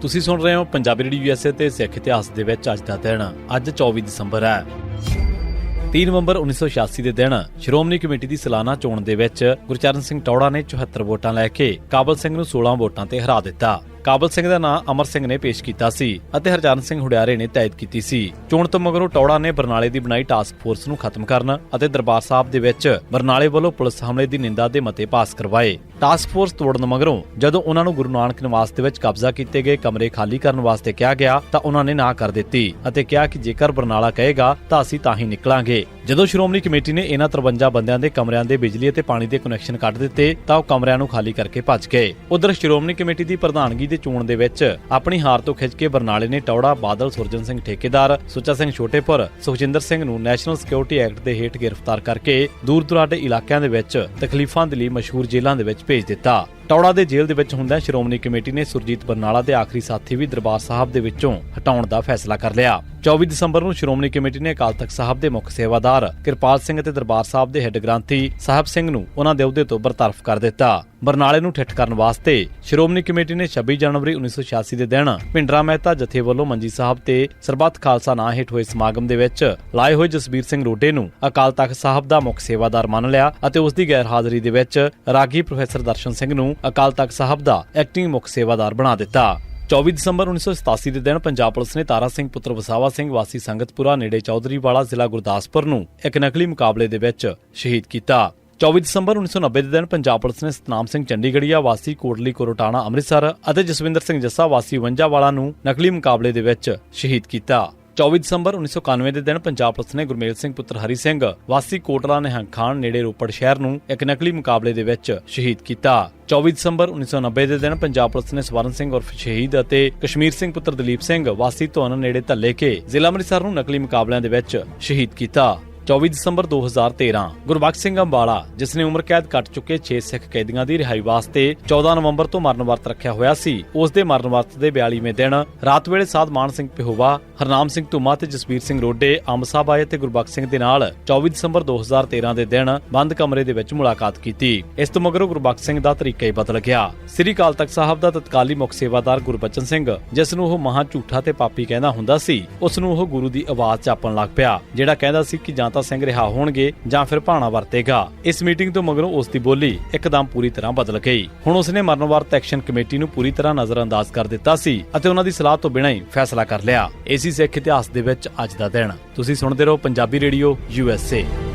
ਤੁਸੀਂ ਸੁਣ ਰਹੇ ਹੋ ਪੰਜਾਬੀ ਰੇਡੀਓ ਯੂਐਸਏ ਤੇ ਸਿੱਖ ਇਤਿਹਾਸ ਦੇ ਵਿੱਚ ਅੱਜ ਦਾ ਦਿਨ। ਅੱਜ 24 ਦਸੰਬਰ ਹੈ। 3 ਨਵੰਬਰ 1986 ਦੇ ਦਿਨ ਸ਼੍ਰੋਮਣੀ ਕਮੇਟੀ ਦੀ ਸਾਲਾਨਾ ਚੋਣ ਦੇ ਵਿੱਚ ਗੁਰਚਰਨ ਸਿੰਘ ਟੌਹੜਾ ਨੇ 74 ਵੋਟਾਂ ਲੈ ਕੇ ਕਾਬਲ ਸਿੰਘ ਨੂੰ 16 ਵੋਟਾਂ ਤੇ ਹਰਾ ਦਿੱਤਾ। ਕਾਬਲ ਸਿੰਘ ਦਾ ਨਾਂ ਅਮਰ ਸਿੰਘ ਨੇ ਪੇਸ਼ ਕੀਤਾ ਸੀ ਅਤੇ ਹਰਚਰਨ ਸਿੰਘ ਹੁੜਿਆਰੇ ਨੇ ਤਾਇਦ ਕੀਤੀ ਸੀ। ਚੋਣ ਤੋਂ ਮਗਰੋਂ ਟੌਹੜਾ ਨੇ ਬਰਨਾਲੇ ਦੀ ਬਣਾਈ ਟਾਸਕ ਫੋਰਸ ਨੂੰ ਖਤਮ ਕਰਨ ਅਤੇ ਦਰਬਾਰ ਸਾਹਿਬ ਦੇ ਵਿੱਚ ਬਰਨਾਲੇ ਵੱਲੋਂ ਪੁਲਿਸ ਹਮਲੇ ਦੀ ਨਿੰਦਾ ਦੇ ਮਤੇ ਪਾਸ ਕਰਵਾਏ। ਟਾਸਕ ਫੋਰਸ ਤੋੜਨ ਮਗਰੋਂ ਜਦੋਂ ਉਹਨਾਂ ਨੂੰ ਗੁਰੂ ਨਾਨਕ ਨਿਵਾਸ ਦੇ ਵਿੱਚ ਕਬਜ਼ਾ ਕੀਤੇ ਗਏ ਕਮਰੇ ਖਾਲੀ ਕਰਨ ਵਾਸਤੇ ਕਿਹਾ ਗਿਆ ਤਾਂ ਉਹਨਾਂ ਨੇ ਨਾ ਕਰ ਦਿੱਤੀ ਅਤੇ ਕਿਹਾ ਕਿ ਜੇਕਰ ਬਰਨਾਲਾ ਕਹੇਗਾ ਤਾਂ ਅਸੀਂ ਤਾਂ ਹੀ ਨਿਕਲਾਂਗੇ। ਜਦੋਂ ਸ਼੍ਰੋਮਣੀ ਕਮੇਟੀ ਨੇ ਇਹਨਾਂ 53 ਬੰਦਿਆਂ ਦੇ ਕਮਰਿਆਂ ਦੇ ਬਿਜਲੀ ਅਤੇ ਪਾਣੀ ਦੇ ਕਨੈਕਸ਼ਨ ਕੱਟ ਦਿੱਤੇ ਤਾਂ ਉਹ ਕਮਰਿਆਂ ਨੂੰ ਖਾਲੀ ਕਰਕੇ ਭੱਜ ਗਏ। ਉਧਰ ਸ਼੍ਰੋਮਣੀ ਕਮੇਟੀ ਦੀ ਪ੍ਰਧਾਨਗੀ ਦੀ ਚੋਣ ਦੇ ਵਿੱਚ ਆਪਣੀ ਹਾਰ ਤੋਂ ਖਿੱਚ ਕੇ ਬਰਨਾਲੇ ਨੇ ਟੌਹੜਾ, ਬਾਦਲ, ਸੁਰਜਨ ਸਿੰਘ ਠੇਕੇਦਾਰ, ਸੁੱਚਾ ਸਿੰਘ ਛੋਟੇਪੁਰ, ਸੁਖਜਿੰਦਰ ਸਿੰਘ ਨੂੰ ਨੈਸ਼ਨਲ ਸਿਕਿਉਰਿਟੀ ਐਕਟ ਦੇ ਹੇਠ ਗ੍ਰਿਫਤਾਰ ਕਰਕੇ ਦੂਰ ਦੁਰਾਡੇ ਇਲਾਕਿਆਂ ਦੇ ਵਿੱਚ ਤਕਲੀਫਾਂ ਦੇ ਲਈ ਮਸ਼ਹੂਰ ਜੇਲ੍ਹਾਂ ਦੇ ਵਿੱਚ ਭੇਜ ਦਿੱਤਾ। ਟੌਹੜਾ ਦੇ ਜੇਲ੍ਹ ਦੇ ਵਿੱਚ ਹੁੰਦਿਆਂ ਸ਼੍ਰੋਮਣੀ ਕਮੇਟੀ ਨੇ ਸੁਰਜੀਤ ਬਰਨਾਲਾ ਦੇ ਆਖਰੀ ਸਾਥੀ ਵੀ ਦਰਬਾਰ ਸਾਹਿਬ ਦੇ ਵਿੱਚੋਂ ਹਟਾਉਣ ਦਾ ਫੈਸਲਾ ਕਰ ਲਿਆ। 24 ਦਸੰਬਰ ਨੂੰ ਸ਼੍ਰੋਮਣੀ ਕਮੇਟੀ ਨੇ ਅਕਾਲ ਤਖਤ ਸਾਹਿਬ ਦੇ ਮੁੱਖ ਸੇਵਾਦਾਰ ਕਿਰਪਾਲ ਸਿੰਘ ਅਤੇ ਦਰਬਾਰ ਸਾਹਿਬ ਦੇ ਹੈੱਡ ਗ੍ਰੰਥੀ ਸਾਹਿਬ ਸਿੰਘ ਨੂੰ ਉਹਨਾਂ ਦੇ ਅਹੁਦੇ ਤੋਂ ਬਰਤਰਫ ਕਰ ਦਿੱਤਾ। ਬਰਨਾਲੇ ਨੂੰ ਠਿੱਠ ਕਰਨ ਵਾਸਤੇ ਸ਼੍ਰੋਮਣੀ ਕਮੇਟੀ ਨੇ 26 ਜਨਵਰੀ 1986 ਦੇ ਦਿਨ ਭਿੰਡਰਾ ਮਹਿਤਾ ਜਥੇ ਵੱਲੋਂ ਮੰਜੀ ਸਾਹਿਬ ਤੇ ਸਰਬੱਤ ਖਾਲਸਾ ਨਾਂ ਹੇਠ ਹੋਏ ਸਮਾਗਮ ਦੇ ਵਿੱਚ ਲਾਏ ਹੋਏ ਜਸਬੀਰ ਸਿੰਘ ਰੋਡੇ ਨੂੰ ਅਕਾਲ ਤਖਤ ਸਾਹਿਬ ਦਾ ਮੁੱਖ ਸੇਵਾਦਾਰ ਮੰਨ ਲਿਆ ਅਤੇ ਉਸ ਦੀ ਗੈਰ ਹਾਜ਼ਰੀ ਦੇ ਵਿੱਚ ਰਾਗੀ ਪ੍ਰੋਫੈਸਰ ਦਰਸ਼ਨ ਸਿੰਘ ਨੂੰ ਅਕਾਲ ਤਖਤ ਸਾਹਿਬ ਦਾ ਐਕਟਿੰਗ ਮੁੱਖ ਸੇਵਾਦਾਰ ਬਣਾ ਦਿੱਤਾ। 24 ਦਸੰਬਰ 1987 ਦੇ ਦਿਨ ਪੰਜਾਬ ਪੁਲਿਸ ਨੇ ਤਾਰਾ ਸਿੰਘ ਪੁੱਤਰ ਵਸਾਵਾ ਸਿੰਘ ਵਾਸੀ ਸੰਗਤਪੁਰਾ ਨੇੜੇ ਚੌਧਰੀਵਾਲਾ ਜ਼ਿਲ੍ਹਾ ਗੁਰਦਾਸਪੁਰ ਨੂੰ ਇੱਕ ਨਕਲੀ ਮੁਕਾਬਲੇ ਦੇ ਵਿੱਚ ਸ਼ਹੀਦ ਕੀਤਾ। 24 ਦਸੰਬਰ 1990 ਦੇ ਦਿਨ ਪੰਜਾਬ ਪੁਲਿਸ ਨੇ ਸਤਨਾਮ ਸਿੰਘ ਚੰਡੀਗੜ੍ਹੀਆ ਵਾਸੀ ਕੋਟਲੀ ਕੋਰਟਾਣਾ ਅੰਮ੍ਰਿਤਸਰ ਅਤੇ ਜਸਵਿੰਦਰ ਸਿੰਘ ਜੱਸਾ ਵਾਸੀ ਵੰਜਾਵਾਲਾ ਨੂੰ ਨਕਲੀ ਮੁਕਾਬਲੇ ਦੇ ਵਿੱਚ ਸ਼ਹੀਦ ਕੀਤਾ। 24 ਦਸੰਬਰ 1991 ਦੇ ਦਿਨ ਪੰਜਾਬ ਪੁਲਿਸ ਨੇ ਗੁਰਮੇਲ ਸਿੰਘ ਪੁੱਤਰ ਹਰੀ ਸਿੰਘ ਵਾਸੀ ਕੋਟਲਾ ਨਿਹੰਗ ਖਾਨ ਨੇੜੇ ਰੋਪੜ ਸ਼ਹਿਰ ਨੂੰ ਇੱਕ ਨਕਲੀ ਮੁਕਾਬਲੇ ਦੇ ਵਿੱਚ ਸ਼ਹੀਦ ਕੀਤਾ। 24 ਦਸੰਬਰ 1990 ਦੇ ਦਿਨ ਪੰਜਾਬ ਪੁਲਿਸ ਨੇ ਸਵਰਨ ਸਿੰਘ ਉਰਫ ਸ਼ਹੀਦ ਅਤੇ ਕਸ਼ਮੀਰ ਸਿੰਘ ਪੁੱਤਰ ਦਲੀਪ ਸਿੰਘ ਵਾਸੀ ਧੁਨ ਨੇੜੇ ਧੱਲੇਕੇ ਜ਼ਿਲ੍ਹਾ ਅੰਮ੍ਰਿਤਸਰ ਨੂੰ ਨਕਲੀ ਮੁਕਾਬਲਿਆਂ ਦੇ ਵਿੱਚ ਸ਼ਹੀਦ ਕੀਤਾ। 24 ਦਸੰਬਰ 2013 ਗੁਰਬਖਸ਼ ਸਿੰਘ ਅੰਬਾਲਾ ਜਿਸ ਨੇ ਉਮਰ ਕੈਦ ਕੱਟ ਚੁੱਕੇ 6 ਸਿੱਖ ਕੈਦੀਆਂ ਦੀ ਰਿਹਾਈ ਵਾਸਤੇ 14 ਨਵੰਬਰ ਤੋਂ ਮਰਨ ਵਰਤ ਰੱਖਿਆ ਹੋਇਆ ਸੀ, ਉਸ ਦੇ ਮਰਨ ਵਰਤ ਦੇ 42ਵੇਂ ਦਿਨ ਰਾਤ ਵੇਲੇ ਸਾਧ ਮਾਨ ਸਿੰਘ ਪਿਹੋਵਾ, ਹਰਨਾਮ ਸਿੰਘ ਧੁਮਾ ਤੇ ਜਸਬੀਰ ਸਿੰਘ ਰੋਡੇ ਅੰਬ ਸਾਹਿਬ ਆਏ ਤੇ ਗੁਰਬਖਸ਼ ਸਿੰਘ ਦੇ ਨਾਲ 24 ਦਸੰਬਰ 2013 ਦੇ ਦਿਨ ਬੰਦ ਕਮਰੇ ਦੇ ਵਿੱਚ ਮੁਲਾਕਾਤ ਕੀਤੀ। ਇਸ ਤੋਂ ਮਗਰੋਂ ਗੁਰਬਖਸ਼ ਸਿੰਘ ਦਾ ਤਰੀਕਾ ਹੀ ਬਦਲ ਗਿਆ। ਸ੍ਰੀ ਅਕਾਲ ਤਖਤ ਸਾਹਿਬ ਦਾ ਤਤਕਾਲੀ ਮੁੱਖ ਸੇਵਾਦਾਰ ਗੁਰਬਚਨ ਸਿੰਘ ਜਿਸ ਨੂੰ ਉਹ ਮਹਾਂ ਝੂਠਾ ਤੇ ਪਾਪੀ ਕਹਿੰਦਾ ਹੁੰਦਾ ਸੀ, ਉਸ ਨੂੰ ਉਹ ਗੁਰੂ ਦੀ ਆਵਾਜ਼ ਚਾਪਣ ਲੱਗ ਪਿਆ, ਜਿਹੜਾ ਕਹਿੰਦਾ ਸੀ ਕਿ ਜਾਂ ਤਾਂ ਸਿੰਘ ਰਿਹਾ ਹੋਣਗੇ ਜਾਂ ਫਿਰ ਭਾਣਾ ਵਰਤੇਗਾ। ਇਸ ਮੀਟਿੰਗ ਤੋਂ ਮਗਰੋਂ ਉਸ ਦੀ ਬੋਲੀ ਇੱਕਦਮ ਪੂਰੀ ਤਰ੍ਹਾਂ ਬਦਲ ਗਈ। ਹੁਣ ਉਸਨੇ ਮਰਨ ਵਰਤ ਐਕਸ਼ਨ ਕਮੇਟੀ ਨੂੰ ਪੂਰੀ ਤਰ੍ਹਾਂ ਨਜ਼ਰਅੰਦਾਜ਼ ਕਰ ਦਿੱਤਾ ਸੀ ਅਤੇ ਉਹਨਾਂ ਦੀ ਸਲਾਹ ਤੋਂ ਬਿਨਾਂ ਹੀ ਫੈਸਲਾ ਕਰ ਲਿਆ। ਇਸੇ ਸਿੱਖ ਇਤਿਹਾਸ ਦੇ ਵਿੱਚ ਅੱਜ ਦਾ ਦਿਨ। ਤੁਸੀਂ ਸੁਣਦੇ ਰਹੋ ਪੰਜਾਬੀ ਰੇਡੀਓ USA।